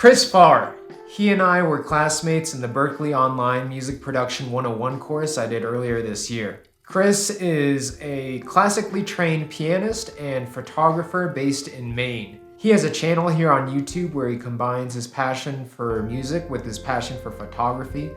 Chris Farr. He and I were classmates in the Berklee Online Music Production 101 course I did earlier this year. Chris is a classically trained pianist and photographer based in Maine. He has a channel here on YouTube where he combines his passion for music with his passion for photography.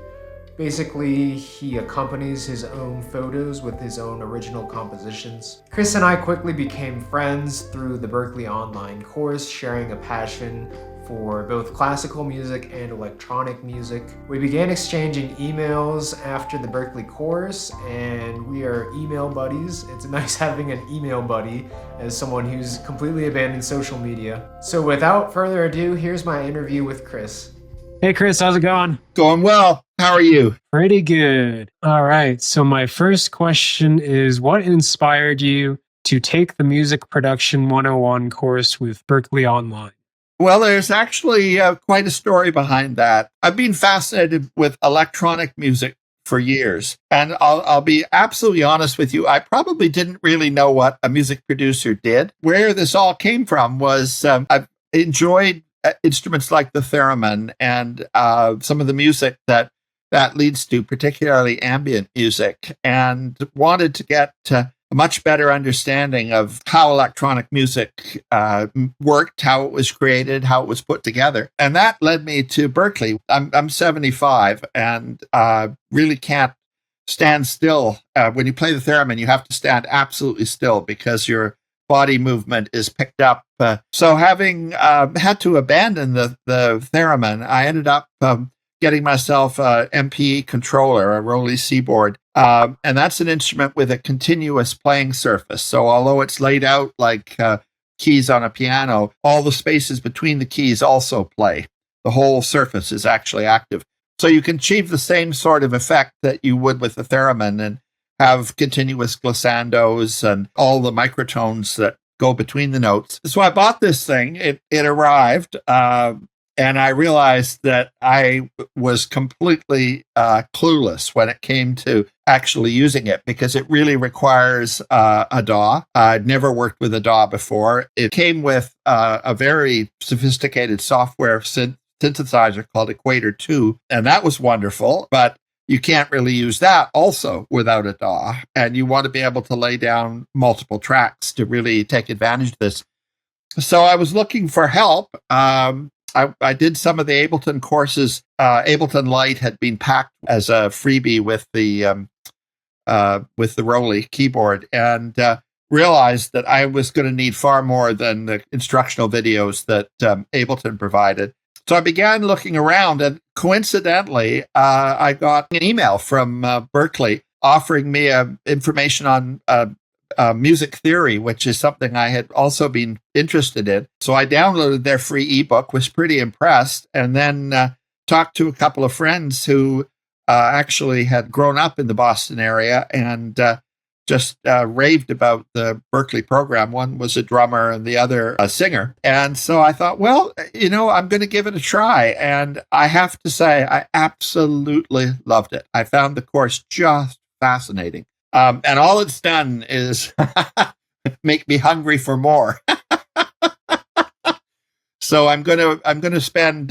Basically, he accompanies his own photos with his own original compositions. Chris and I quickly became friends through the Berklee Online course, sharing a passion for both classical music and electronic music. We began exchanging emails after the Berklee course, and we are email buddies. It's nice having an email buddy as someone who's completely abandoned social media. So without further ado, here's my interview with Chris. Hey, Chris, how's it going? Going well. How are you? Pretty good. All right. So my first question is, what inspired you to take the Music Production 101 course with Berklee Online? Well, there's actually quite a story behind that. I've been fascinated with electronic music for years. And I'll be absolutely honest with you. I probably didn't really know what a music producer did. Where this all came from was I've enjoyed instruments like the theremin and some of the music that leads to, particularly ambient music, and wanted to get a much better understanding of how electronic music worked, how it was created, how it was put together. And that led me to Berklee. I'm 75 and really can't stand still. When you play the theremin, you have to stand absolutely still because your body movement is picked up. So having had to abandon the theremin, I ended up getting myself a MPE controller, a Rolly Seaboard. And that's an instrument with a continuous playing surface. So although it's laid out like keys on a piano, all the spaces between the keys also play. The whole surface is actually active. So you can achieve the same sort of effect that you would with the theremin and have continuous glissandos and all the microtones that go between the notes. So I bought this thing. It arrived. And I realized that I was completely clueless when it came to actually using it because it really requires a DAW. I'd never worked with a DAW before. It came with a very sophisticated software synthesizer called Equator 2, and that was wonderful, but you can't really use that also without a DAW. And you want to be able to lay down multiple tracks to really take advantage of this. So I was looking for help. I did some of the Ableton courses. Ableton Lite had been packed as a freebie with the Rolly keyboard, and realized that I was going to need far more than the instructional videos that Ableton provided. So I began looking around, and coincidentally, I got an email from Berklee offering me information on music theory, which is something I had also been interested in. So I downloaded their free ebook, was pretty impressed, and then talked to a couple of friends who actually had grown up in the Boston area and just raved about the Berklee program. One was a drummer and the other a singer. And so I thought, well, I'm going to give it a try. And I have to say, I absolutely loved it. I found the course just fascinating. And all it's done is make me hungry for more. So I'm gonna spend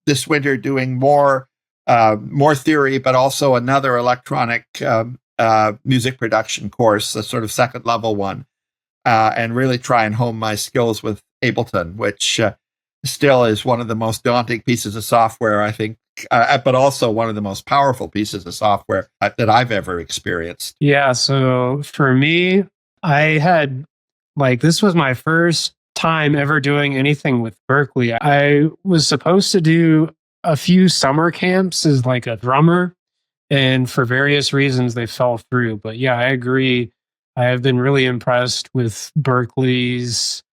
this winter doing more theory, but also another electronic music production course, a sort of second level one, and really try and hone my skills with Ableton, which still is one of the most daunting pieces of software, I think. But also one of the most powerful pieces of software that I've ever experienced. Yeah, so for me, I had, this was my first time ever doing anything with Berklee. I was supposed to do a few summer camps as like a drummer, and for various reasons they fell through. But yeah, I agree. I have been really impressed with Berklee's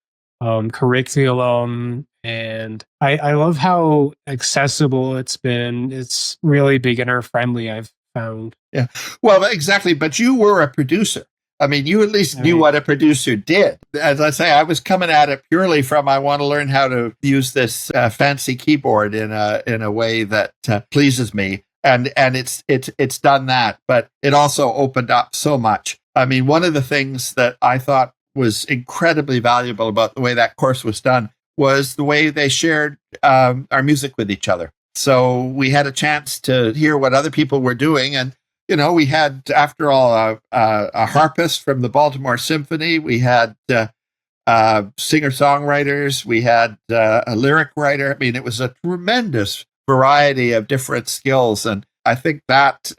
curriculum, and I love how accessible it's been. It's really beginner friendly, I've found. Yeah, well, exactly. But you were a producer. I mean, you at least knew what a producer did. As I say, I was coming at it purely from I want to learn how to use this fancy keyboard in a way that pleases me, and it's done that. But it also opened up so much. I mean, one of the things that I thought was incredibly valuable about the way that course was done was the way they shared our music with each other. So we had a chance to hear what other people were doing. And, we had, after all, a harpist from the Baltimore Symphony. We had singer-songwriters. We had a lyric writer. I mean, it was a tremendous variety of different skills. And I think that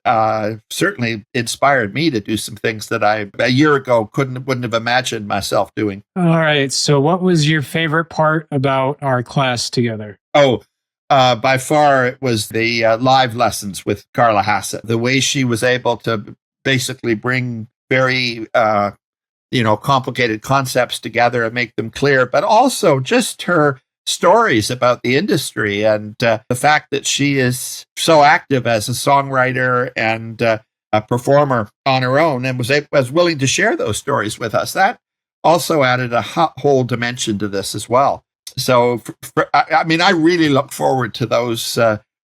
certainly inspired me to do some things that I, a year ago, wouldn't have imagined myself doing. All right. So what was your favorite part about our class together? Oh, by far, it was the live lessons with Carla Hassett. The way she was able to basically bring very, complicated concepts together and make them clear, but also just her stories about the industry and the fact that she is so active as a songwriter and a performer on her own and was willing to share those stories with us. That also added a whole dimension to this as well. So, I really look forward to those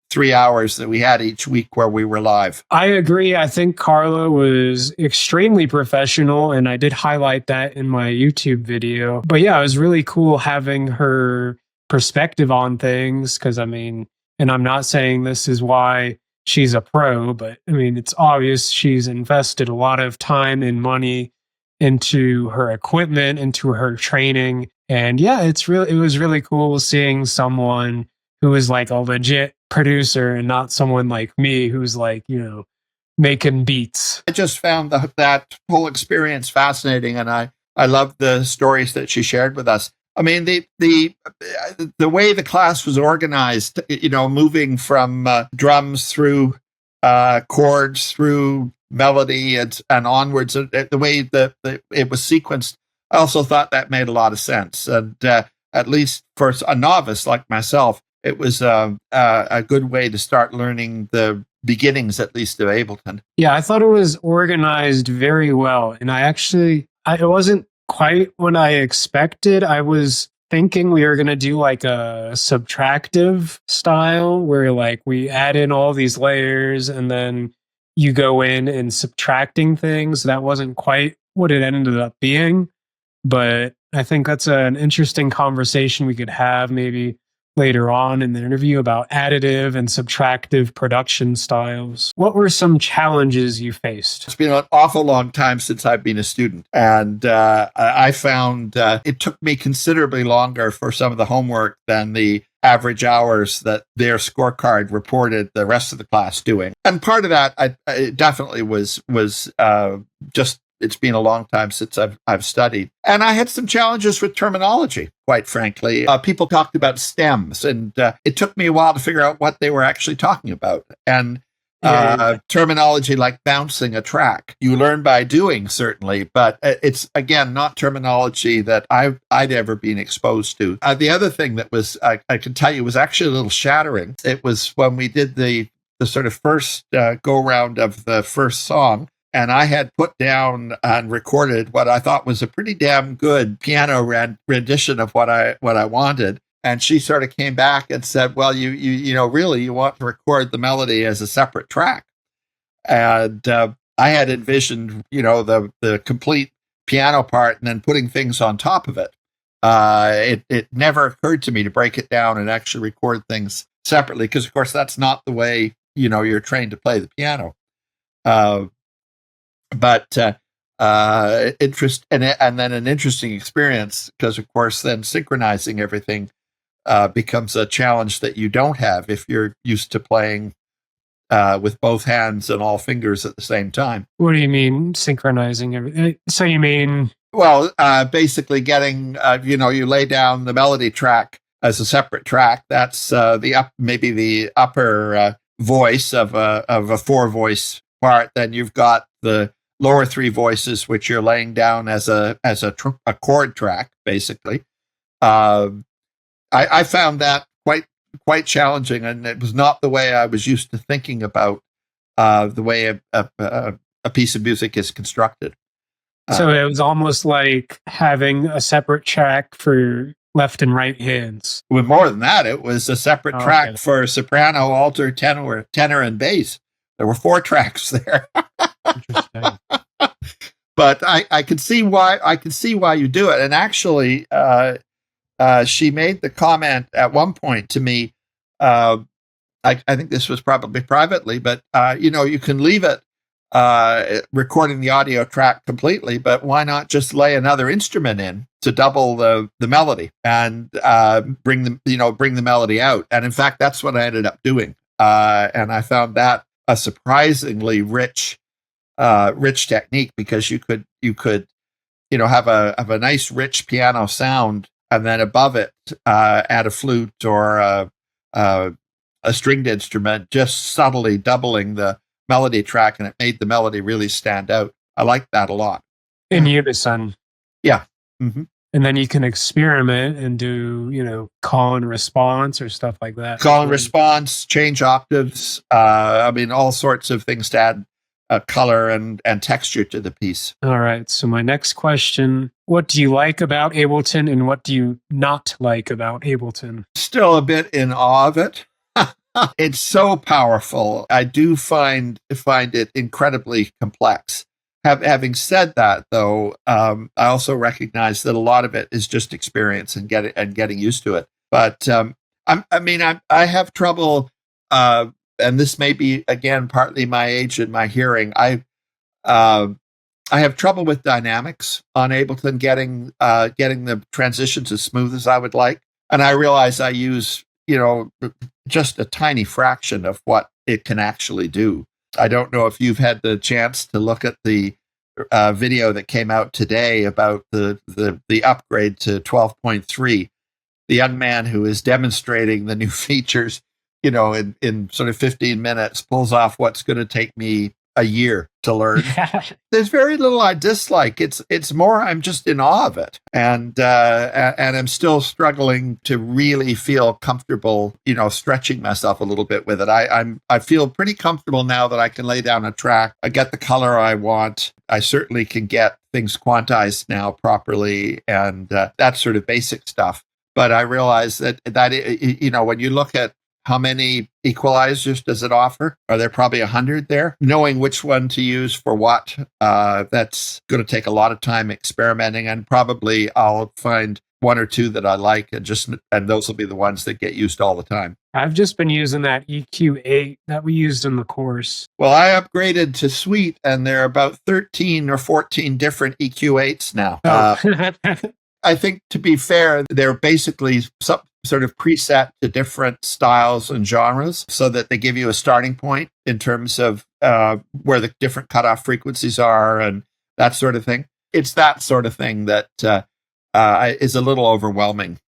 3 hours that we had each week where we were live. I agree. I think Carla was extremely professional, and I did highlight that in my YouTube video. But yeah, it was really cool having her perspective on things because, and I'm not saying this is why she's a pro, but it's obvious she's invested a lot of time and money into her equipment, into her training. And yeah, it was really cool seeing someone who is like a legit producer and not someone like me who's like, making beats. I just found that whole experience fascinating, and I love the stories that she shared with us. The way the class was organized, moving from drums through chords, through melody and onwards, the way that it was sequenced, I also thought that made a lot of sense. And at least for a novice like myself, it was a good way to start learning the beginnings, at least, of Ableton. Yeah, I thought it was organized very well. And it wasn't quite what I expected. I was thinking we were going to do like a subtractive style where like we add in all these layers and then you go in and subtracting things. That wasn't quite what it ended up being. But I think that's an interesting conversation we could have maybe later on in the interview about additive and subtractive production styles. What were some challenges you faced? It's been an awful long time since I've been a student. And I found it took me considerably longer for some of the homework than the average hours that their scorecard reported the rest of the class doing. And part of that it definitely was just, it's been a long time since I've studied. And I had some challenges with terminology, quite frankly. People talked about stems, and it took me a while to figure out what they were actually talking about. And terminology like bouncing a track, you learn by doing, certainly, but it's, again, not terminology that I'd ever been exposed to. The other thing that was, I can tell you, was actually a little shattering. It was when we did the sort of first go-round of the first song, and I had put down and recorded what I thought was a pretty damn good piano rendition of what I wanted. And she sort of came back and said, well, really, you want to record the melody as a separate track. And I had envisioned, the complete piano part and then putting things on top of it. It never occurred to me to break it down and actually record things separately, because, of course, that's not the way, you're trained to play the piano. But interest and then an interesting experience, because, of course, then synchronizing everything becomes a challenge that you don't have if you're used to playing with both hands and all fingers at the same time. What do you mean synchronizing everything? So you mean? Well, basically getting, you lay down the melody track as a separate track. That's maybe the upper voice of a 4-voice part. Then you've got the lower 3 voices, which you're laying down as a chord track, basically. I found that quite challenging, and it was not the way I was used to thinking about the way a piece of music is constructed. So it was almost like having a separate track for left and right hands. With more than that, it was a separate track for soprano, alto, tenor, and bass. There were 4 tracks there. Interesting. But I could see why you do it, and actually, she made the comment at one point to me. I think this was probably privately, but you can leave it recording the audio track completely, but why not just lay another instrument in to double the melody and bring the melody out? And in fact, that's what I ended up doing, and I found that a surprisingly rich technique, because you could have a nice rich piano sound, and then above it add a flute or a stringed instrument, just subtly doubling the melody track, and it made the melody really stand out. I like that a lot. In unison. Yeah. Mm-hmm. And then you can experiment and do, call and response or stuff like that. Call and response, change octaves. All sorts of things to add color and texture to the piece. All right. So my next question, what do you like about Ableton and what do you not like about Ableton? Still a bit in awe of it. It's so powerful. I do find it incredibly complex. Having said that, though, I also recognize that a lot of it is just experience and getting used to it. But I have trouble, and this may be again partly my age and my hearing. I have trouble with dynamics on Ableton, getting the transitions as smooth as I would like, and I realize I use just a tiny fraction of what it can actually do. I don't know if you've had the chance to look at the video that came out today about the upgrade to 12.3. The young man who is demonstrating the new features, in sort of 15 minutes, pulls off what's going to take me a year to learn. There's very little I dislike. It's more I'm just in awe of it, and I'm still struggling to really feel comfortable, stretching myself a little bit with it. I feel pretty comfortable now that I can lay down a track. I get the color I want. I certainly can get things quantized now properly, and that sort of basic stuff. But I realize that when you look at how many equalizers does it offer? Are there probably 100 there? Knowing which one to use for what, that's going to take a lot of time experimenting, and probably I'll find one or two that I like, and those will be the ones that get used all the time. I've just been using that EQ8 that we used in the course. Well, I upgraded to Suite, and there are about 13 or 14 different EQ8s now. Oh. I think, to be fair, they're basically some sort of preset to different styles and genres, so that they give you a starting point in terms of where the different cutoff frequencies are and that sort of thing. It's that sort of thing that is a little overwhelming.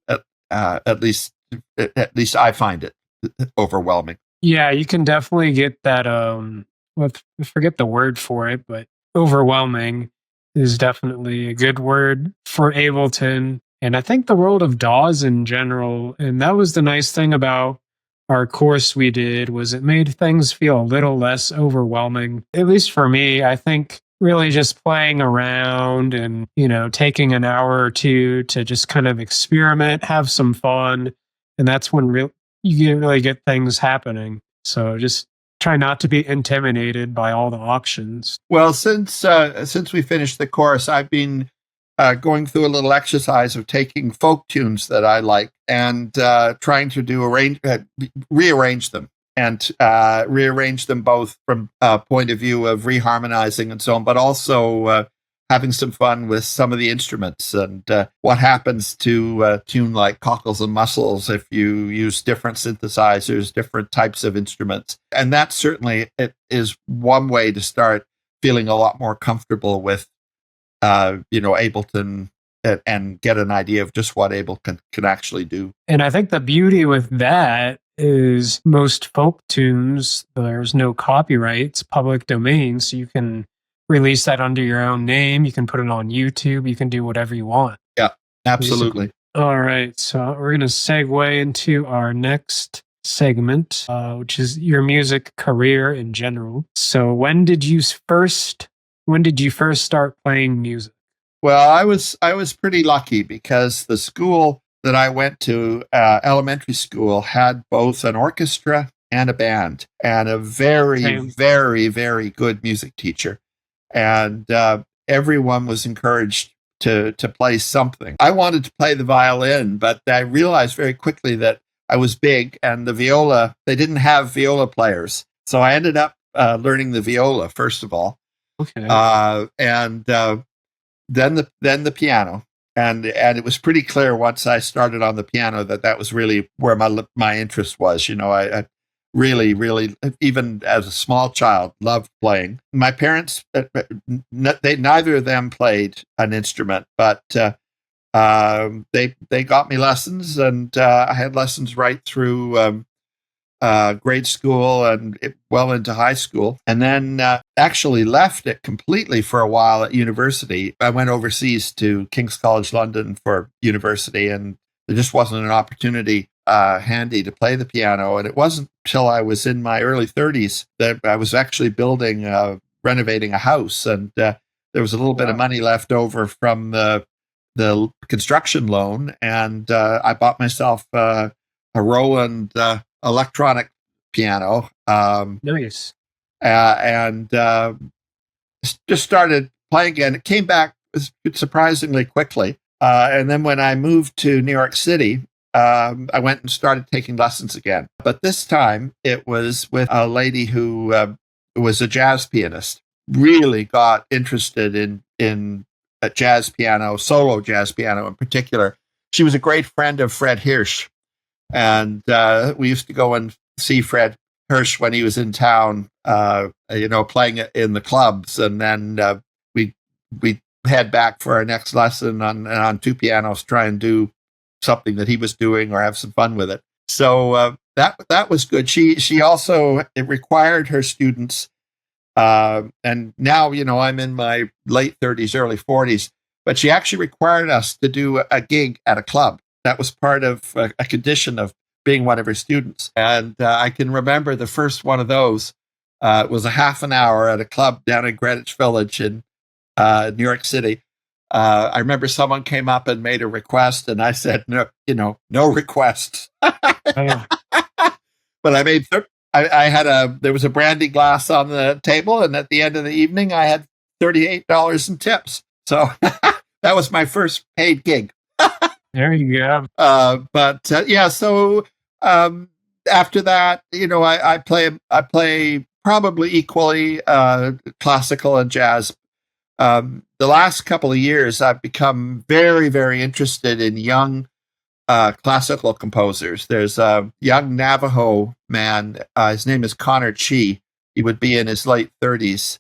At least I find it overwhelming. Yeah, you can definitely get that. I forget the word for it, but overwhelming is definitely a good word for Ableton. And I think the world of DAWs in general, and that was the nice thing about our course we did, was it made things feel a little less overwhelming. At least for me, I think really just playing around and, taking an hour or two to just kind of experiment, have some fun. And that's when you can really get things happening. So just try not to be intimidated by all the options. Well, since we finished the course, I've been going through a little exercise of taking folk tunes that I like and trying to rearrange them, and rearrange them both from a point of view of reharmonizing and so on, but also having some fun with some of the instruments and what happens to a tune like Cockles and Mussels if you use different synthesizers, different types of instruments. And that certainly it is one way to start feeling a lot more comfortable with Ableton and get an idea of just what Ableton can actually do. And I think the beauty with that is most folk tunes, there's no copyrights, public domain, so you can release that under your own name. You can put it on YouTube. You can do whatever you want. Yeah, absolutely. Basically. All right. So we're going to segue into our next segment, which is your music career in general. So when did you first start playing music? Well, I was pretty lucky because the school that I went to, elementary school, had both an orchestra and a band, and a very, very, very good music teacher. And everyone was encouraged to play something. I wanted to play the violin, but I realized very quickly that I was big, and the viola, they didn't have viola players. So I ended up learning the viola, first of all. Okay. And then the piano. And it was pretty clear once I started on the piano that was really where my interest was. I really, really, even as a small child, loved playing. My parents, neither of them played an instrument, but they got me lessons, and I had lessons right through grade school and well into high school, and then actually left it completely for a while at university. I went overseas to King's College London for university, and there just wasn't an opportunity handy to play the piano. And it wasn't till I was in my early 30s that I was actually renovating a house, and there was a little bit of money left over from the construction loan, and I bought myself a Roland electronic piano. Nice. And just started playing again. It came back surprisingly quickly. And then when I moved to New York City, I went and started taking lessons again. But this time it was with a lady who was a jazz pianist. Really got interested in a jazz piano, solo jazz piano in particular. She was a great friend of Fred Hirsch. And we used to go and see Fred Hirsch when he was in town, playing it in the clubs. And then we head back for our next lesson on two pianos, try and do something that he was doing or have some fun with it. So that was good. She also, it required her students, and now, I'm in my late 30s, early 40s, but she actually required us to do a gig at a club. That was part of a condition of being one of her students. And I can remember the first one of those. It was a half an hour at a club down in Greenwich Village in New York City. I remember someone came up and made a request, and I said, no requests. But there was a brandy glass on the table, and at the end of the evening, I had $38 in tips. So that was my first paid gig. There you go. So after that, I play probably equally classical and jazz. The last couple of years, I've become very, very interested in young classical composers. There's a young Navajo man. His name is Connor Chi. He would be in his late 30s.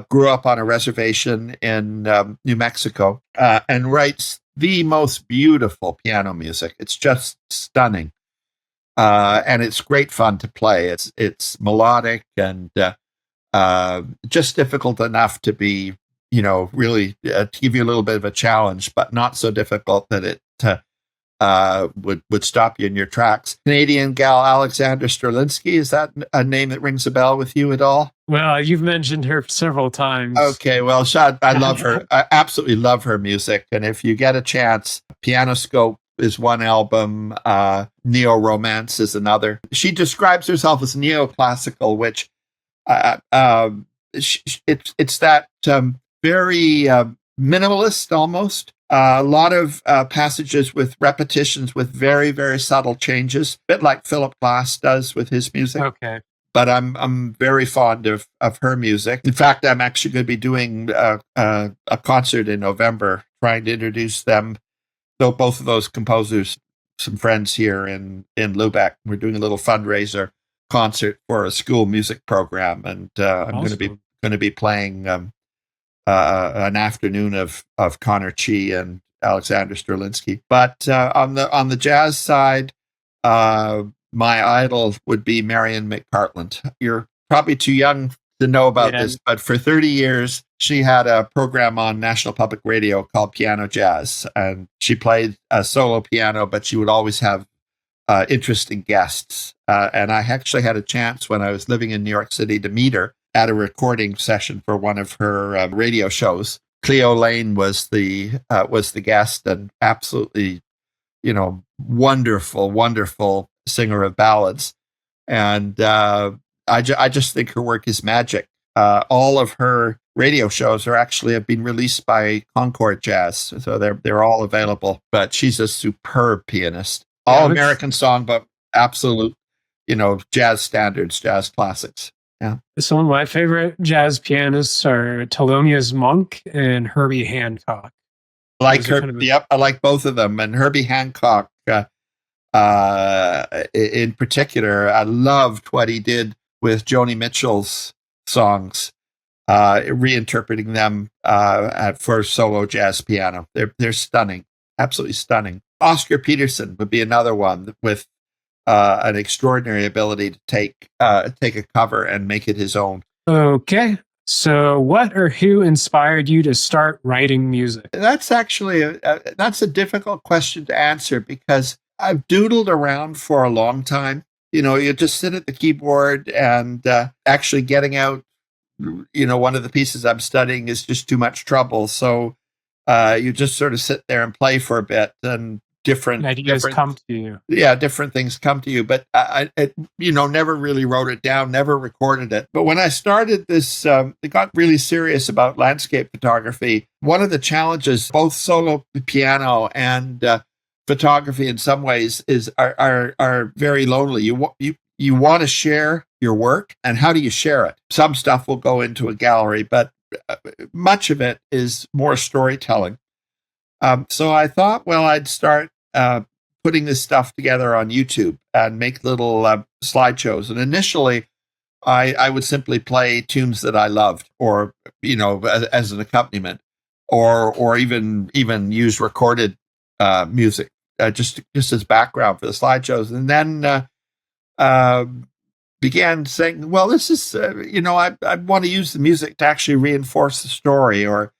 Grew up on a reservation in New Mexico, and writes the most beautiful piano music. It's just stunning. And it's great fun to play. It's melodic and just difficult enough to be, really to give you a little bit of a challenge, but not so difficult that it would stop you in your tracks. Canadian gal Alexandra Strelinsky, is that a name that rings a bell with you at all? Well, you've mentioned her several times. Okay, well, I love her. I absolutely love her music. And if you get a chance, Pianoscope is one album, Neo-Romance is another. She describes herself as neoclassical, which it's that very minimalist almost. A lot of passages with repetitions with very, very subtle changes, a bit like Philip Glass does with his music. Okay. But I'm very fond of her music. In fact, I'm actually going to be doing a concert in November, trying to introduce them, though both of those composers, some friends here in Lubeck. We're doing a little fundraiser concert for a school music program, and I'm Awesome. going to be playing an afternoon of Connor Chi and Alexander Strelinsky. But on the jazz side, my idol would be Marian McPartland. You're probably too young to know about this, but for 30 years, she had a program on National Public Radio called Piano Jazz, and she played a solo piano, but she would always have interesting guests. And I actually had a chance when I was living in New York City to meet her at a recording session for one of her radio shows. Cleo Lane was the guest, and absolutely, wonderful, wonderful singer of ballads. And I just think her work is magic. All of her radio shows are actually have been released by Concord Jazz, so they're all available. But she's a superb pianist, all American song, but absolute, jazz standards, jazz classics. Yeah. Some of my favorite jazz pianists are Thelonious Monk and Herbie Hancock. Yep, I like both of them. And Herbie Hancock, in particular, I loved what he did with Joni Mitchell's songs, reinterpreting them for solo jazz piano. They're stunning, absolutely stunning. Oscar Peterson would be another one with an extraordinary ability to take a cover and make it his own. Okay. So what or who inspired you to start writing music? That's actually that's a difficult question to answer because I've doodled around for a long time. You just sit at the keyboard and actually getting out, one of the pieces I'm studying is just too much trouble. So you just sort of sit there and play for a bit and different ideas come to you. Yeah, different things come to you. But I never really wrote it down, never recorded it. But when I started this, it got really serious about landscape photography. One of the challenges, both solo piano and photography, in some ways, are very lonely. You want to share your work, and how do you share it? Some stuff will go into a gallery, but much of it is more storytelling. So I thought, well, I'd start putting this stuff together on YouTube and make little slideshows. And initially, I would simply play tunes that I loved, or as an accompaniment, or even use recorded music just as background for the slideshows. And then began saying, well, this is I want to use the music to actually reinforce the story, or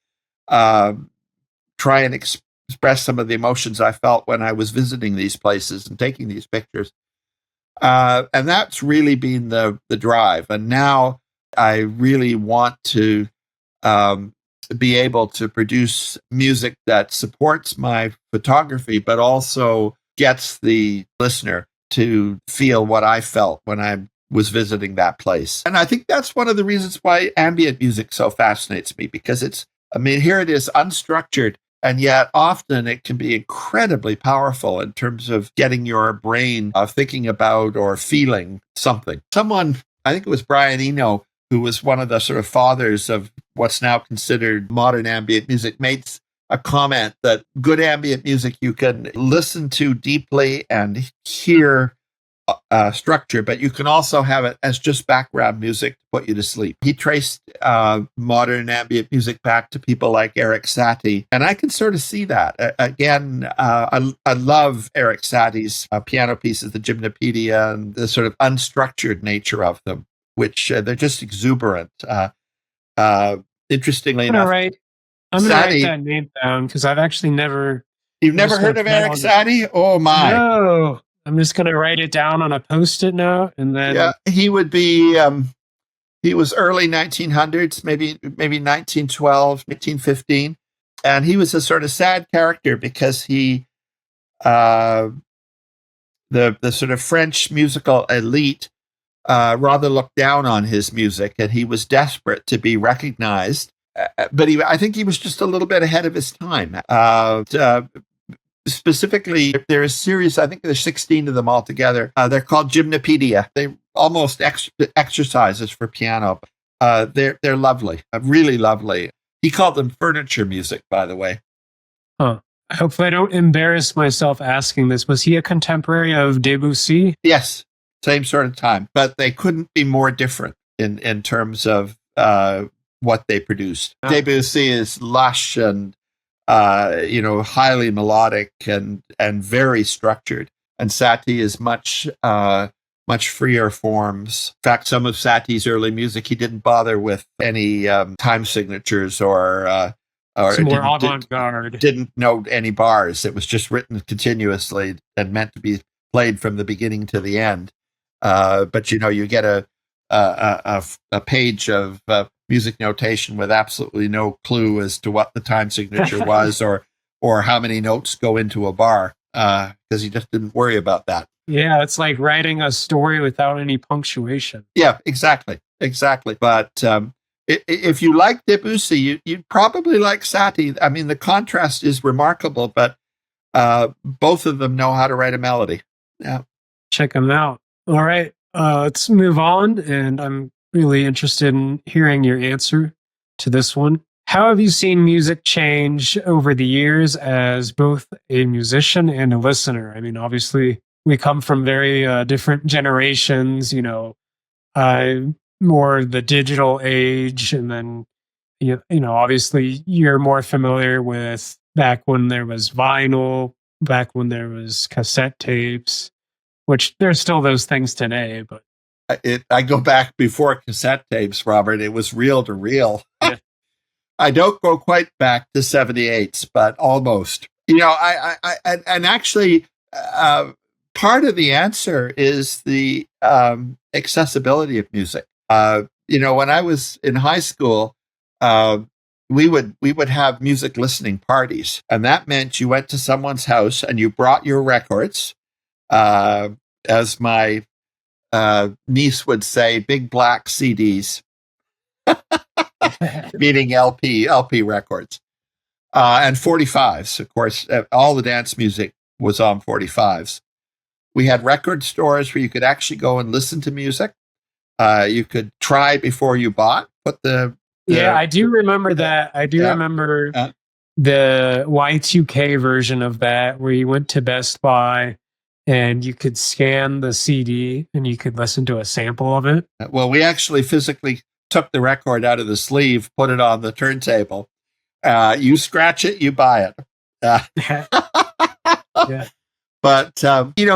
try and express some of the emotions I felt when I was visiting these places and taking these pictures. And that's really been the drive. And now I really want to be able to produce music that supports my photography, but also gets the listener to feel what I felt when I was visiting that place. And I think that's one of the reasons why ambient music so fascinates me, because here it is, unstructured, and yet often it can be incredibly powerful in terms of getting your brain thinking about or feeling something. Someone, I think it was Brian Eno, who was one of the sort of fathers of what's now considered modern ambient music, made a comment that good ambient music you can listen to deeply and hear structure, but you can also have it as just background music to put you to sleep. He traced modern ambient music back to people like Eric Satie, and I can sort of see that. Again, I love Eric Satie's piano pieces, the Gymnopedia, and the sort of unstructured nature of them, which they're just exuberant. Interestingly enough, I'm going to write that name down, because I've actually never... You've never heard of Eric Satie? Oh, my. No. I'm just going to write it down on a Post-it note, and then... Yeah, he would be... he was early 1900s, maybe 1912, 1915. And he was a sort of sad character because he... the sort of French musical elite rather looked down on his music, and he was desperate to be recognized. But I think he was just a little bit ahead of his time. Specifically, there is a series, I think there's 16 of them altogether. They're called Gymnopedia. They're almost exercises for piano. They're lovely, really lovely. He called them furniture music, by the way. Huh. Hopefully I don't embarrass myself asking this. Was he a contemporary of Debussy? Yes, same sort of time. But they couldn't be more different in terms of what they produced. Oh. Debussy is lush and highly melodic and very structured, and Satie is much freer forms. In fact, some of Satie's early music, he didn't bother with any time signatures or more avant-garde. Didn't note any bars. It was just written continuously and meant to be played from the beginning to the end. But you get a page of music notation with absolutely no clue as to what the time signature was or how many notes go into a bar, because he just didn't worry about that. Yeah, it's like writing a story without any punctuation. Yeah, exactly. But If you like Debussy, you'd probably like Satie. I mean, the contrast is remarkable, but both of them know how to write a melody. Yeah. Check them out. All right. Let's move on. And I'm really interested in hearing your answer to this one. How have you seen music change over the years as both a musician and a listener? I mean, obviously, we come from very different generations, more the digital age. And then, obviously, you're more familiar with back when there was vinyl, back when there was cassette tapes, which there's still those things today. But I go back before cassette tapes, Robert. It was reel to reel. Yeah. I don't go quite back to 78s, but almost. And actually, part of the answer is the accessibility of music. When I was in high school, we would have music listening parties, and that meant you went to someone's house and you brought your records. As my niece would say, big black CDs. Meaning LP records, and 45s. Of course, all the dance music was on 45s. We had record stores where you could actually go and listen to music. You could try before you bought. Yeah, I do remember that. I do remember the Y2K version of that, where you went to Best Buy and you could scan the CD and you could listen to a sample of it. Well, we actually physically took the record out of the sleeve, put it on the turntable. You scratch it, you buy it. Yeah. But,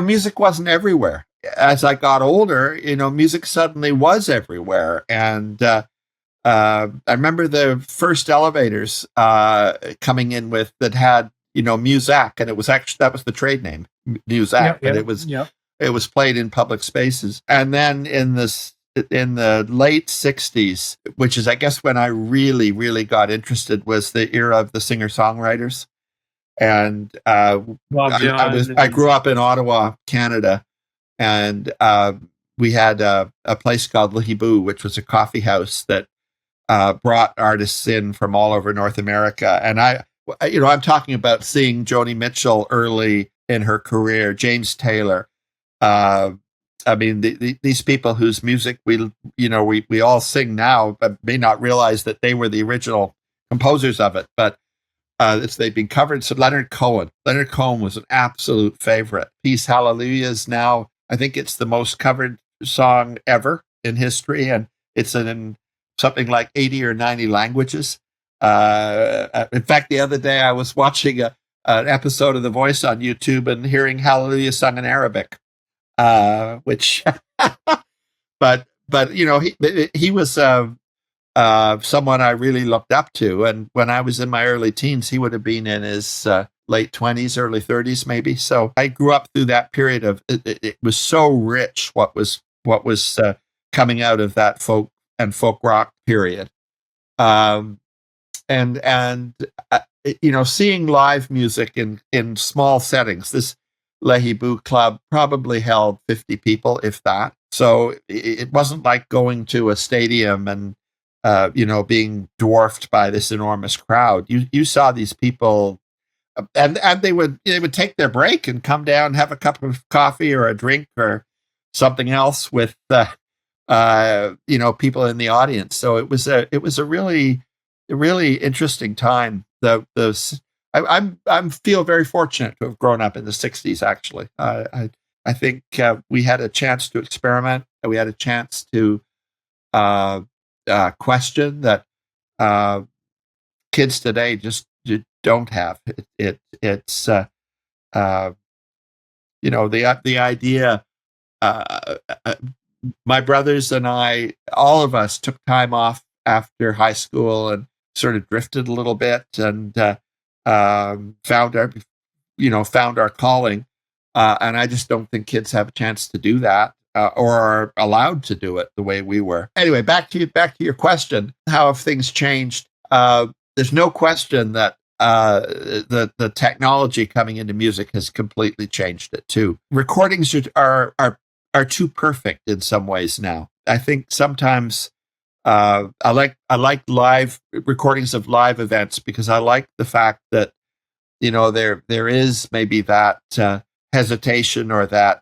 music wasn't everywhere. As I got older, music suddenly was everywhere. And I remember the first elevators coming in with that had, Muzak, and it was actually, that was the trade name, Muzak. And it was played in public spaces. And then in the late 60s, which is, I guess, when I really, really got interested, was the era of the singer-songwriters. And I grew up in Ottawa, Canada, and we had a place called Lihibou, which was a coffee house that brought artists in from all over North America. And I'm talking about seeing Joni Mitchell early in her career, James Taylor. I mean, these people whose music we all sing now, but may not realize that they were the original composers of it. But they've been covered. So Leonard Cohen was an absolute favorite. Peace Hallelujah is now, I think it's the most covered song ever in history, and it's in something like 80 or 90 languages. In fact, the other day I was watching an episode of The Voice on YouTube and hearing Hallelujah sung in Arabic. Which, but he was someone I really looked up to, and when I was in my early teens, he would have been in his late 20s, early 30s, maybe. So I grew up through that period of it was so rich what was coming out of that folk rock period, seeing live music in small settings. This Lehibou Club probably held 50 people, if that. So it wasn't like going to a stadium and, being dwarfed by this enormous crowd. You saw these people, and they would take their break and come down, have a cup of coffee or a drink or something else with, people in the audience. So it was a really interesting time. I feel very fortunate to have grown up in the 60s, actually. I think we had a chance to experiment. We had a chance to question that kids today just don't have. It's the idea. My brothers and I, all of us, took time off after high school and sort of drifted a little bit and found our calling. And I just don't think kids have a chance to do that or are allowed to do it the way we were. Anyway, back to your question. How have things changed? There's no question that the technology coming into music has completely changed it too. Recordings are too perfect in some ways now. I think sometimes I like live recordings of live events because I like the fact that there is maybe that hesitation or that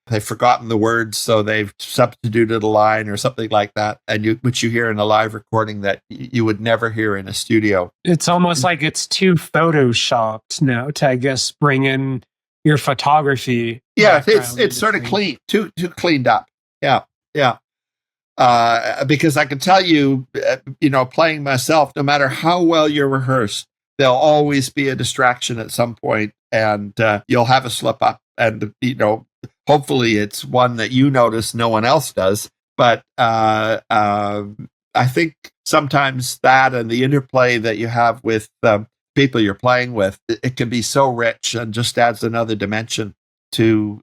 they've forgotten the words, so they've substituted a line or something like that, and which you hear in a live recording that you would never hear in a studio. It's almost like it's too photoshopped now to, I guess, bring in your photography. Yeah, it's sort of clean, too cleaned up. Yeah. Because I can tell you, playing myself, no matter how well you're rehearsed, there'll always be a distraction at some point, and you'll have a slip up. And hopefully, it's one that you notice, no one else does. But I think sometimes that and the interplay that you have with people you're playing with, it can be so rich and just adds another dimension to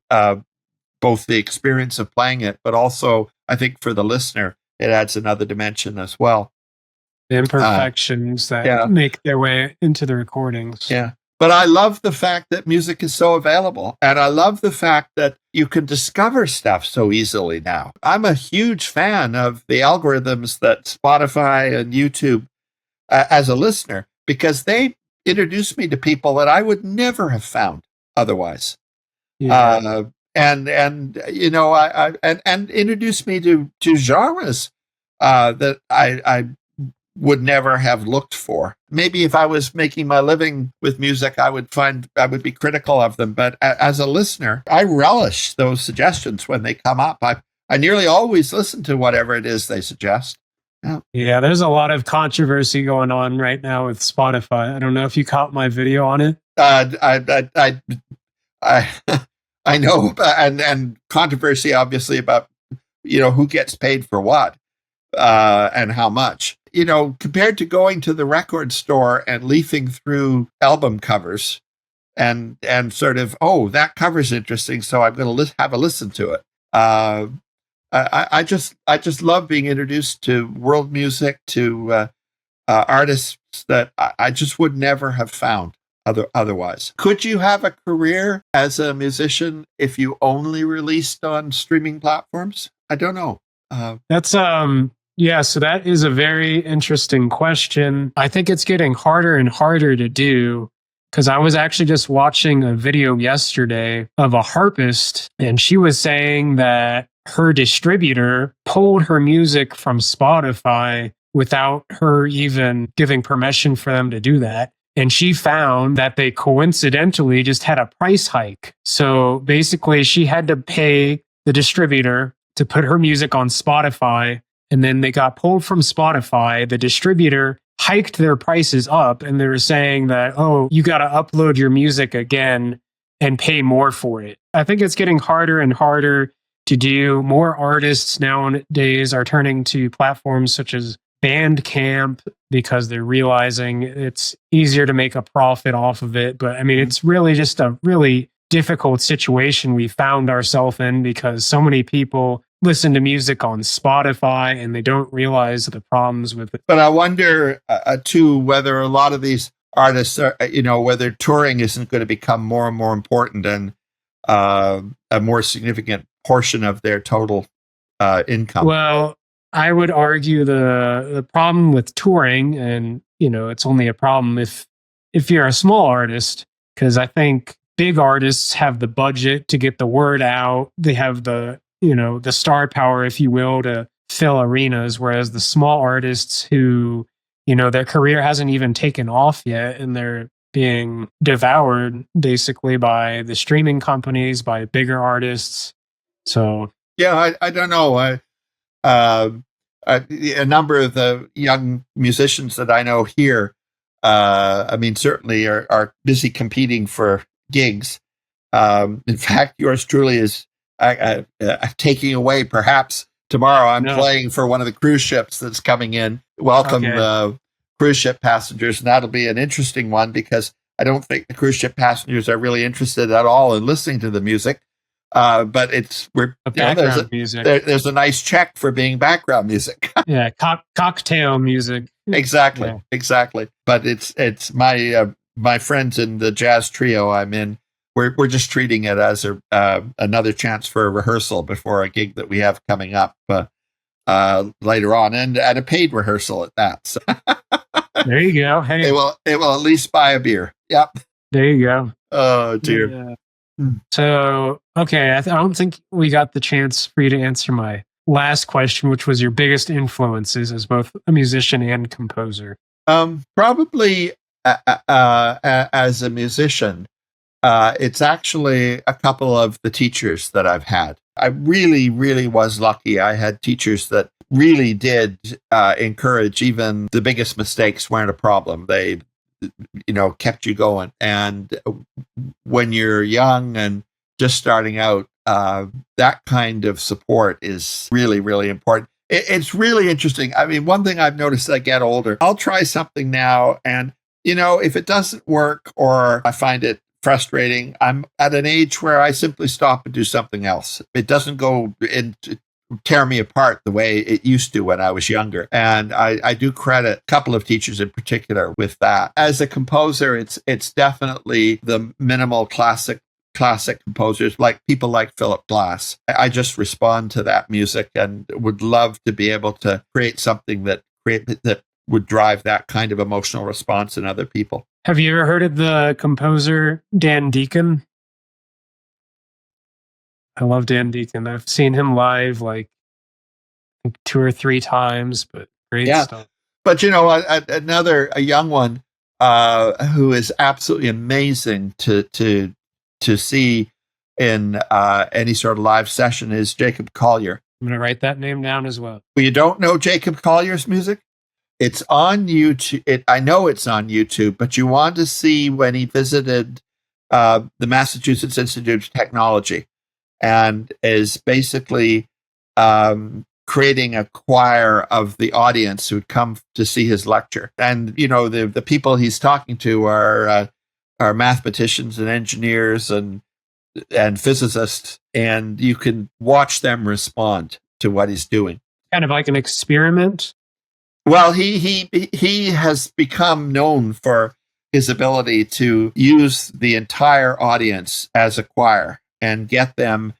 both the experience of playing it, but also, I think for the listener, it adds another dimension as well. The imperfections that make their way into the recordings. Yeah. But I love the fact that music is so available. And I love the fact that you can discover stuff so easily now. I'm a huge fan of the algorithms that Spotify and YouTube as a listener, because they introduce me to people that I would never have found otherwise. Yeah. And introduce me to genres that I would never have looked for. Maybe if I was making my living with music, I would be critical of them. But as a listener, I relish those suggestions when they come up. I nearly always listen to whatever it is they suggest. Yeah, there's a lot of controversy going on right now with Spotify. I don't know if you caught my video on it. I know, and controversy obviously about who gets paid for what and how much. Compared to going to the record store and leafing through album covers and sort of, oh, that cover's interesting, so I'm going to have a listen to it. I just love being introduced to world music, to artists that I just would never have found otherwise. Could you have a career as a musician if you only released on streaming platforms? I don't know. That's yeah, so that is a very interesting question. I think it's getting harder and harder to do, because I was actually just watching a video yesterday of a harpist, and she was saying that her distributor pulled her music from Spotify without her even giving permission for them to do that. And she found that they coincidentally just had a price hike. So basically, she had to pay the distributor to put her music on Spotify, and then they got pulled from Spotify. The distributor hiked their prices up, and they were saying that, oh, you got to upload your music again and pay more for it. I think it's getting harder and harder to do. More artists nowadays are turning to platforms such as Bandcamp because they're realizing it's easier to make a profit off of it. But I mean, it's really just a really difficult situation we found ourselves in, because so many people listen to music on Spotify and they don't realize the problems with it. But I wonder too whether a lot of these artists are, whether touring isn't going to become more and more important and a more significant portion of their total income. Well, I would argue the problem with touring, and it's only a problem if you're a small artist, because I think big artists have the budget to get the word out. They have the the star power, if you will, to fill arenas, whereas the small artists who their career hasn't even taken off yet, and they're being devoured basically by the streaming companies, by bigger artists. So yeah, I don't know. A number of the young musicians that I know here, certainly are busy competing for gigs. In fact, yours truly is taking away. Perhaps tomorrow I'm playing for one of the cruise ships that's coming in. Welcome cruise ship passengers, and that'll be an interesting one, because I don't think the cruise ship passengers are really interested at all in listening to the music. But background music. There's a nice check for being background music. Yeah, cocktail music. Exactly. But it's my friends in the jazz trio I'm in. We're just treating it as another chance for a rehearsal before a gig that we have coming up. later on, and a paid rehearsal at that. So There you go. Hey, it will at least buy a beer. Yep. there you go. Oh dear. Yeah. So, okay, I don't think we got the chance for you to answer my last question, which was your biggest influences as both a musician and composer. Probably as a musician, it's actually a couple of the teachers that I've had. I really, really was lucky. I had teachers that really did encourage. Even the biggest mistakes weren't a problem. They, kept you going. And when you're young and just starting out, that kind of support is really, really important. It's really interesting. I mean, one thing I've noticed as I get older, I'll try something now, and if it doesn't work or I find it frustrating, I'm at an age where I simply stop and do something else. It doesn't go into tear me apart the way it used to when I was younger. And I do credit a couple of teachers in particular with that. As a composer, it's definitely the minimal classic composers, like people like Philip Glass. I just respond to that music and would love to be able to create something that would drive that kind of emotional response in other people. Have you ever heard of the composer Dan Deacon? I love Dan Deacon. I've seen him live like 2 or 3 times, but great stuff. But a young one who is absolutely amazing to see in any sort of live session is Jacob Collier. I'm going to write that name down as well. You don't know Jacob Collier's music? It's on YouTube. I know it's on YouTube, but you want to see when he visited the Massachusetts Institute of Technology and is basically creating a choir of the audience who'd come to see his lecture. And, the people he's talking to are mathematicians and engineers and physicists, and you can watch them respond to what he's doing. Kind of like an experiment. Well, he has become known for his ability to use the entire audience as a choir and get them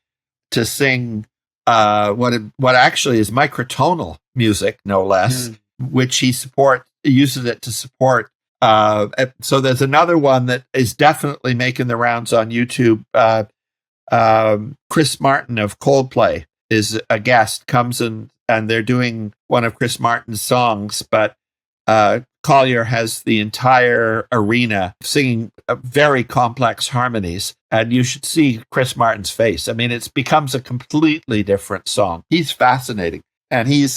to sing what actually is microtonal music, no less, which he uses it to support. So there's another one that is definitely making the rounds on YouTube. Chris Martin of Coldplay is a guest, comes in, and they're doing one of Chris Martin's songs, but Collier has the entire arena singing very complex harmonies, and you should see Chris Martin's face. I mean, it becomes a completely different song. He's fascinating, and he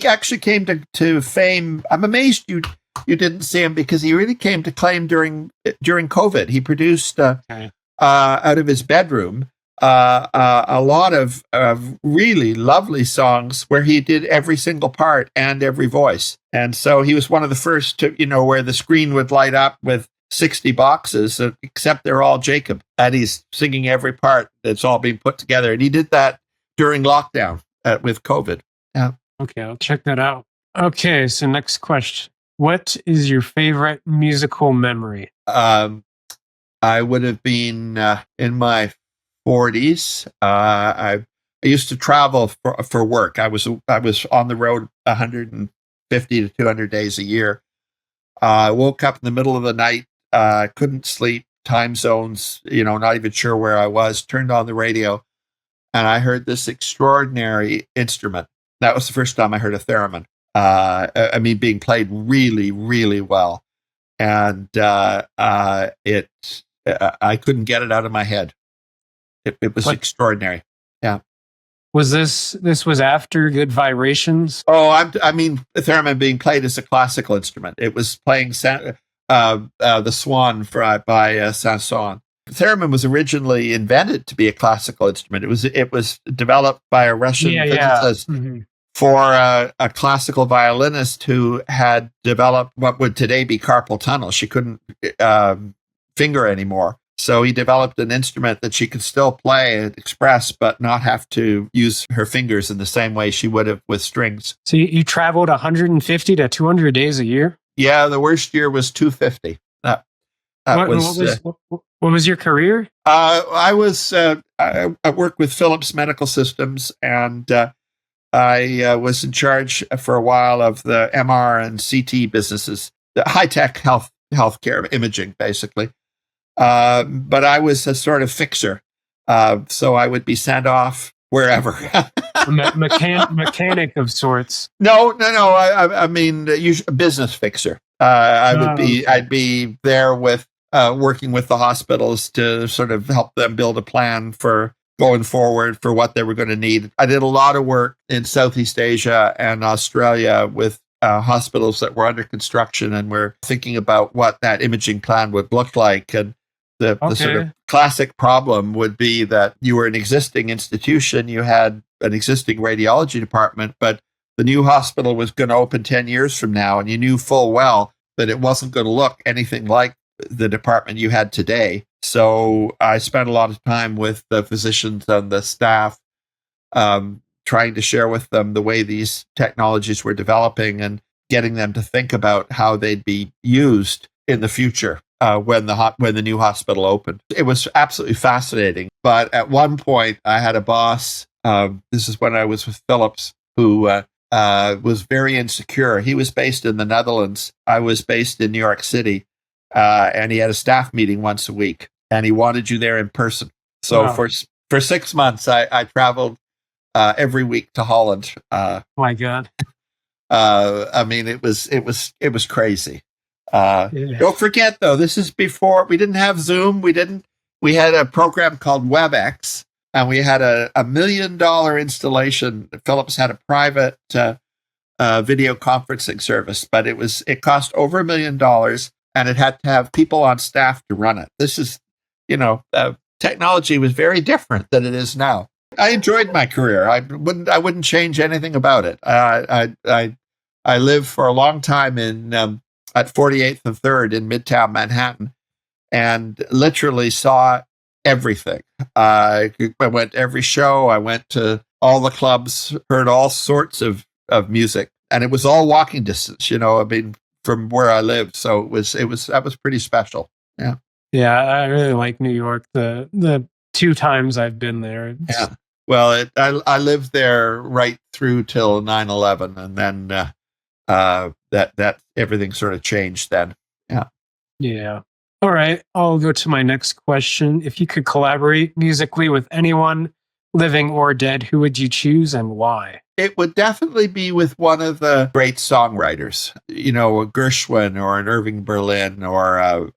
actually came to fame. I'm amazed you didn't see him, because he really came to claim during COVID. He produced out of his bedroom a lot of really lovely songs where he did every single part and every voice. And so he was one of the first to, where the screen would light up with 60 boxes, except they're all Jacob. And he's singing every part that's all being put together. And he did that during lockdown with COVID. Yeah. Okay, I'll check that out. Okay, so next question. What is your favorite musical memory? I would have been in my 40s. I used to travel for work. I was on the road 150 to 200 days a year. I woke up in the middle of the night, couldn't sleep, time zones, not even sure where I was, turned on the radio, and I heard this extraordinary instrument. That was the first time I heard a theremin. Being played really, really well. And I couldn't get it out of my head. It was extraordinary. Yeah. Was this was after Good Vibrations? Oh, the theremin being played as a classical instrument. It was playing the Swan by Saint-Saëns. The theremin was originally invented to be a classical instrument. It was developed by a Russian physicist for a classical violinist who had developed what would today be carpal tunnel. She couldn't finger anymore. So he developed an instrument that she could still play and express, but not have to use her fingers in the same way she would have with strings. So you traveled 150 to 200 days a year? Yeah, the worst year was 250. What was your career? I worked with Philips Medical Systems, and I was in charge for a while of the MR and CT businesses, the high-tech healthcare imaging, basically. But I was a sort of fixer. So I would be sent off wherever. Mechanic of sorts. No. I mean, a business fixer. I'd be there with working with the hospitals to sort of help them build a plan for going forward for what they were going to need. I did a lot of work in Southeast Asia and Australia with hospitals that were under construction, and we're thinking about what that imaging plan would look like. And the sort of classic problem would be that you were an existing institution, you had an existing radiology department, but the new hospital was going to open 10 years from now, and you knew full well that it wasn't going to look anything like the department you had today. So I spent a lot of time with the physicians and the staff, trying to share with them the way these technologies were developing and getting them to think about how they'd be used in the future when the new hospital opened. It was absolutely fascinating. But at one point, I had a boss. This is when I was with Philips, who was very insecure. He was based in the Netherlands. I was based in New York City. And he had a staff meeting once a week, and he wanted you there in person. So for 6 months, I traveled every week to Holland. My God. I mean, it was crazy. Don't forget, though, this is before we didn't have Zoom. We had a program called WebEx, and we had a $1 million installation. Philips had a private video conferencing service, but it cost over $1 million. And it had to have people on staff to run it. This is, technology was very different than it is now. I enjoyed my career. I wouldn't change anything about it. I lived for a long time at 48th and 3rd in Midtown Manhattan, and literally saw everything. I went to every show. I went to all the clubs, heard all sorts of music, and it was all walking distance. From where I lived, so that was pretty special. Yeah, I really like New York. The 2 times I've been there. Yeah, well, I lived there right through till 9/11, and then that everything sort of changed then. Yeah. All right, I'll go to my next question. If you could collaborate musically with anyone, living or dead, who would you choose and why? It would definitely be with one of the great songwriters, a Gershwin or an Irving Berlin or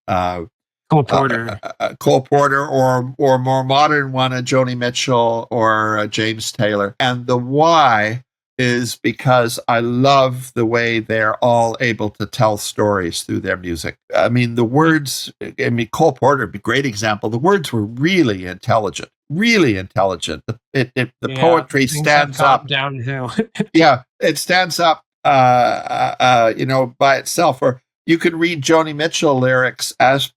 Cole Porter. Cole Porter, or more modern one, a Joni Mitchell or James Taylor. And the why is because I love the way they're all able to tell stories through their music. I mean, the words, Cole Porter, a great example. The words were really intelligent. Really intelligent. The poetry stands up downhill. Yeah, it stands up, by itself. Or you could read Joni Mitchell lyrics as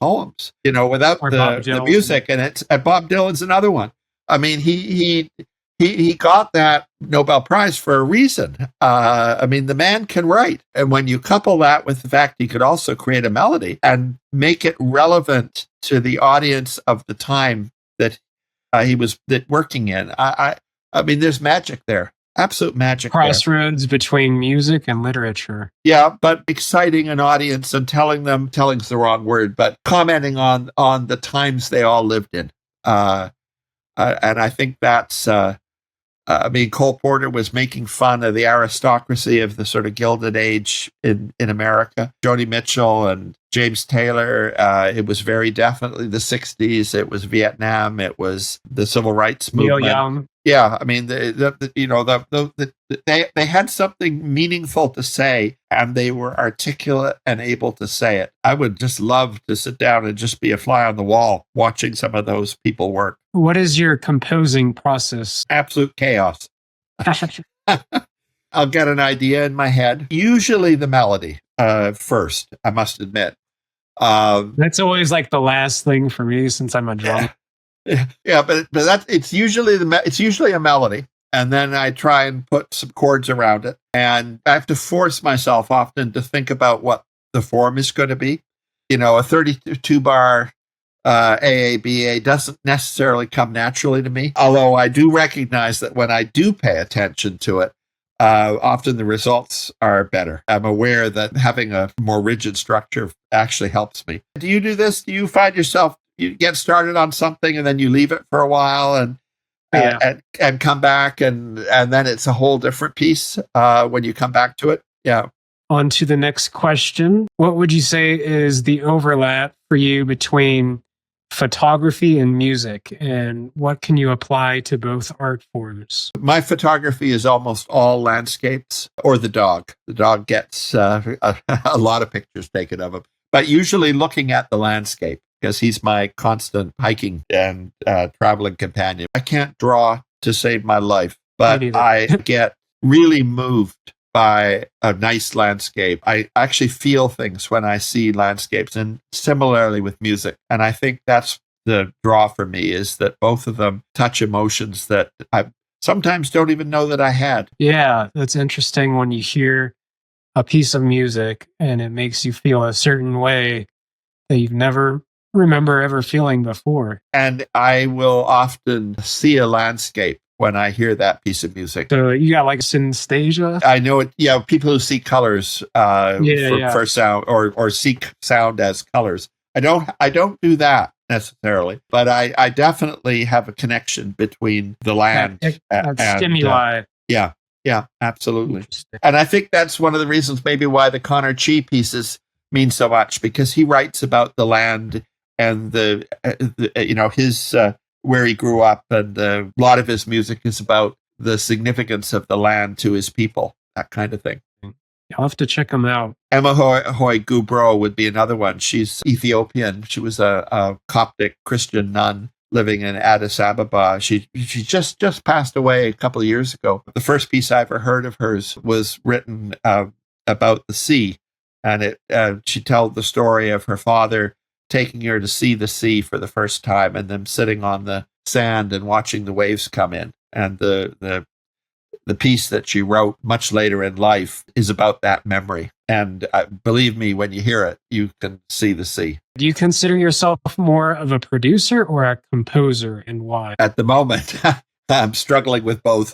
poems, without the music. And Bob Dylan's another one. I mean, he got that Nobel Prize for a reason. I mean, the man can write, and when you couple that with the fact he could also create a melody and make it relevant to the audience of the time that he was working in. I mean, there's magic there. Absolute magic. Crossroads between music and literature. Yeah, but exciting an audience and telling's the wrong word, but commenting on the times they all lived in. And I think that's, Cole Porter was making fun of the aristocracy of the sort of Gilded Age in America. Joni Mitchell and James Taylor, it was very definitely the 60s. It was Vietnam. It was the civil rights movement. Neil Young. Yeah, I mean, they had something meaningful to say, and they were articulate and able to say it. I would just love to sit down and just be a fly on the wall watching some of those people work. What is your composing process? Absolute chaos. I'll get an idea in my head, usually the melody first, I must admit. That's always like the last thing for me, since I'm a drummer. Yeah, but it's usually a melody, and then I try and put some chords around it, and I have to force myself often to think about what the form is going to be. A 32 bar AABA doesn't necessarily come naturally to me, although I do recognize that when I do pay attention to it, often the results are better. I'm aware that having a more rigid structure actually helps me. Do you do this? Do you find yourself, you get started on something and then you leave it for a while and come back and then it's a whole different piece when you come back to it? Yeah. On to the next question. What would you say is the overlap for you between photography and music, and what can you apply to both art forms? My photography is almost all landscapes or the dog. The dog gets a lot of pictures taken of him, but usually looking at the landscape because he's my constant hiking and traveling companion. I can't draw to save my life, but I get really moved by a nice landscape. I actually feel things when I see landscapes, and similarly with music. And I think that's the draw for me, is that both of them touch emotions that I sometimes don't even know that I had. Yeah, that's interesting when you hear a piece of music and it makes you feel a certain way that you've never remember ever feeling before. And I will often see a landscape when I hear that piece of music. So you got like synesthesia? I know it. Yeah, people who see colors for sound or see sound as colors. I don't do that necessarily, but I definitely have a connection between the land and stimuli. Yeah, absolutely. And I think that's one of the reasons maybe why the Connor Chi pieces mean so much, because he writes about the land and the his where he grew up, and a lot of his music is about the significance of the land to his people, that kind of thing. I'll have to check him out. Emma Hoy Gubro would be another one. She's Ethiopian. She was a Coptic Christian nun living in Addis Ababa. She just passed away a couple of years ago. The first piece I ever heard of hers was written about the sea, and she told the story of her father taking her to see the sea for the first time, and them sitting on the sand and watching the waves come in. And the piece that she wrote much later in life is about that memory. And believe me, when you hear it, you can see the sea. Do you consider yourself more of a producer or a composer, and why? At the moment, I'm struggling with both.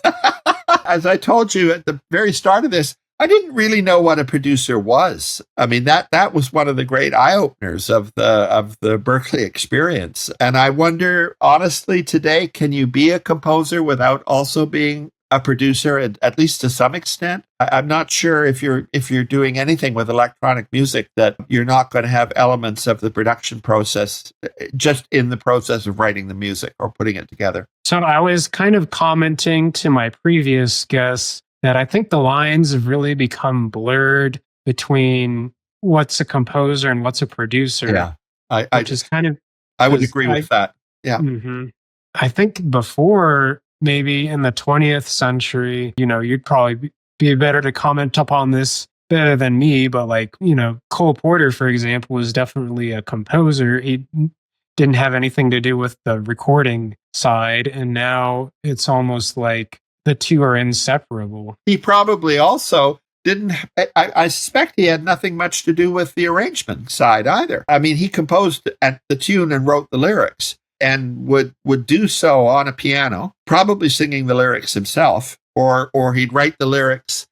As I told you at the very start of this, I didn't really know what a producer was. I mean, that was one of the great eye-openers of the Berklee experience. And I wonder, honestly, today, can you be a composer without also being a producer, at least to some extent? I'm not sure if you're doing anything with electronic music that you're not going to have elements of the production process just in the process of writing the music or putting it together. So I was kind of commenting to my previous guests that I think the lines have really become blurred between what's a composer and what's a producer. Yeah, I would agree with that. Yeah. Mm-hmm. I think before, maybe in the 20th century, you'd probably be better to comment upon this better than me, but Cole Porter, for example, was definitely a composer. He didn't have anything to do with the recording side, and now it's almost like the two are inseparable. He probably also didn't, I suspect he had nothing much to do with the arrangement side either. I mean, he composed at the tune and wrote the lyrics, and would do so on a piano, probably singing the lyrics himself, or he'd write the lyrics,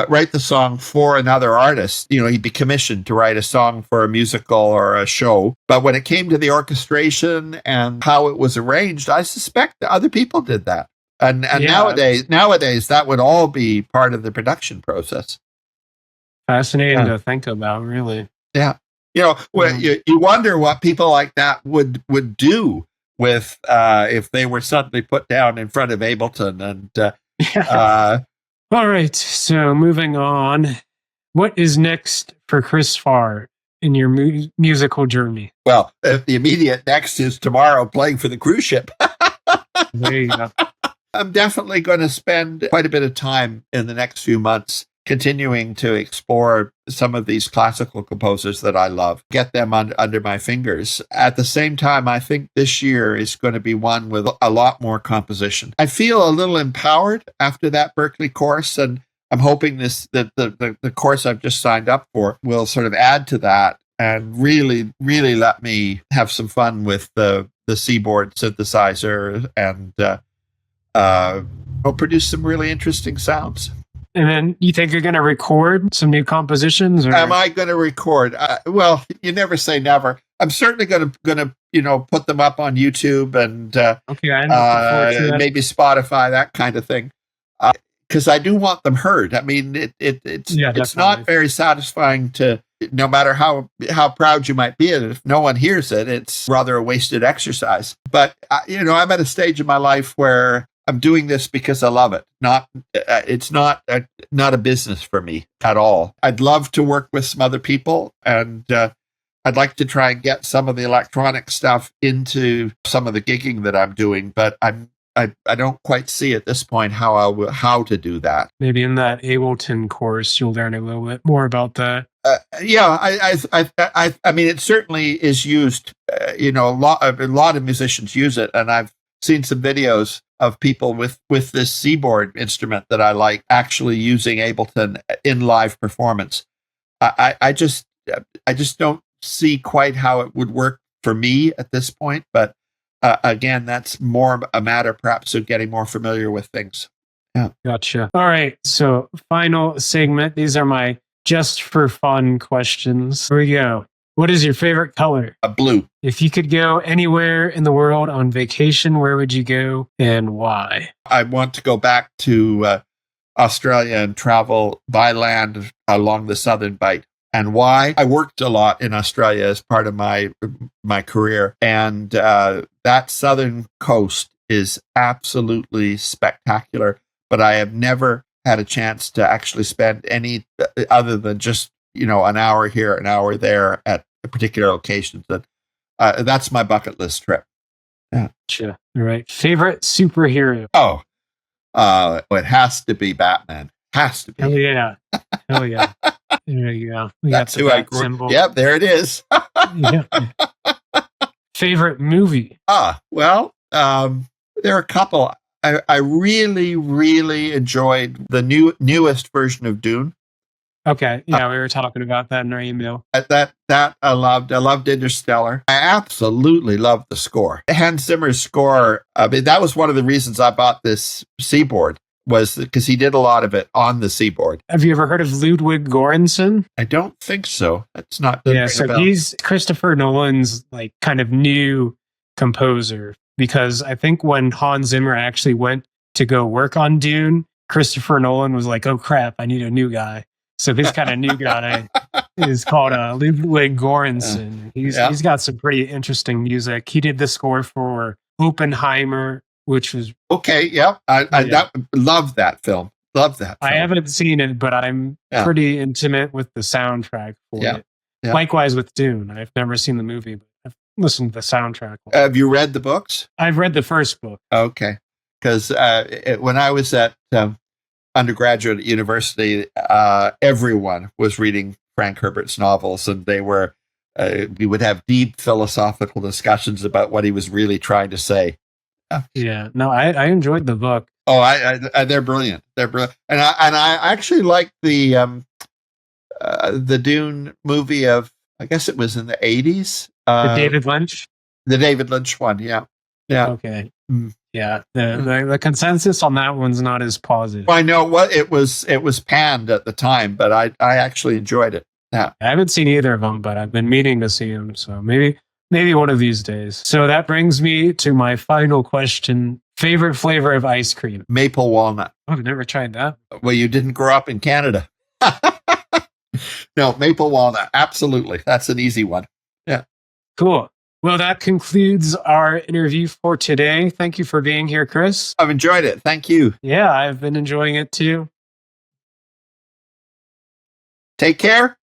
write the song for another artist. He'd be commissioned to write a song for a musical or a show. But when it came to the orchestration and how it was arranged, I suspect that other people did that. And nowadays, that would all be part of the production process. Fascinating to think about, really. Yeah. You wonder what people like that would do with if they were suddenly put down in front of Ableton. And all right, so moving on, what is next for Chris Farr in your musical journey? Well, the immediate next is tomorrow playing for the cruise ship. There you go. I'm definitely going to spend quite a bit of time in the next few months continuing to explore some of these classical composers that I love, get them under my fingers. At the same time, I think this year is going to be one with a lot more composition. I feel a little empowered after that Berklee course, and I'm hoping that the course I've just signed up for will sort of add to that and really, really let me have some fun with the Seaboard synthesizer and produce some really interesting sounds. And then you think you're going to record some new compositions? Or? Am I going to record? Well, you never say never. I'm certainly going to put them up on YouTube and maybe Spotify, that kind of thing. Because I do want them heard. I mean, it's not very satisfying to, no matter how proud you might be, if no one hears it, it's rather a wasted exercise. But I'm at a stage in my life where I'm doing this because I love it. It's not a business for me at all. I'd love to work with some other people, and I'd like to try and get some of the electronic stuff into some of the gigging that I'm doing, but I don't quite see at this point how to do that. Maybe in that Ableton course, you'll learn a little bit more about that. I mean, it certainly is used. A lot of musicians use it, and I've seen some videos of people with this Seaboard instrument that I like actually using Ableton in live performance. I just don't see quite how it would work for me at this point, but again, that's more a matter perhaps of getting more familiar with things. Yeah. Gotcha. All right. So final segment. These are my just for fun questions. Here we go. What is your favorite color? Blue. If you could go anywhere in the world on vacation, where would you go and why? I want to go back to Australia and travel by land along the southern bight. And why? I worked a lot in Australia as part of my career, and that southern coast is absolutely spectacular. But I have never had a chance to actually spend any other than just an hour here, an hour there at particular locations. That that's my bucket list trip. Yeah. Sure. All right. Favorite superhero? Oh, it has to be Batman. Has to be. Hell yeah. Hell yeah. There you go. That's who I grew. Symbol. Yep, there it is. Yeah. Favorite movie? Well, there are a couple. I really, really enjoyed the newest version of Dune. Okay, yeah, we were talking about that in our email. That I loved. I loved Interstellar. I absolutely loved the score. Hans Zimmer's score. I mean, that was one of the reasons I bought this Seaboard, was because he did a lot of it on the Seaboard. Have you ever heard of Ludwig Göransson? I don't think so. That's not. Yeah, so he's Christopher Nolan's kind of new composer, because I think when Hans Zimmer actually went to go work on Dune, Christopher Nolan was like, "Oh crap, I need a new guy." So this kind of new guy is called Ludwig Göransson. He's got some pretty interesting music. He did the score for Oppenheimer, which was okay. Yeah, I love that film. Love that film. I haven't seen it, but I'm pretty intimate with the soundtrack for it. Yeah. Likewise with Dune. I've never seen the movie, but I've listened to the soundtrack. Have you read the books? I've read the first book. Okay, because when I was at undergraduate at university, everyone was reading Frank Herbert's novels, and they were we would have deep philosophical discussions about what he was really trying to say. Yeah, no, I enjoyed the book. Oh, I they're brilliant. They're brilliant, and I actually like the Dune movie of, I guess it was in the 80s. The David Lynch. The David Lynch one, yeah. Okay. Yeah, the consensus on that one's not as positive. I know what it was panned at the time, but I actually enjoyed it. Yeah. I haven't seen either of them, but I've been meaning to see them, so maybe one of these days. So that brings me to my final question. Favorite flavor of ice cream? Maple walnut. Oh, I've never tried that. Well, you didn't grow up in Canada. No, maple walnut. Absolutely. That's an easy one. Yeah. Cool. Well, that concludes our interview for today. Thank you for being here, Chris. I've enjoyed it. Thank you. Yeah, I've been enjoying it too. Take care.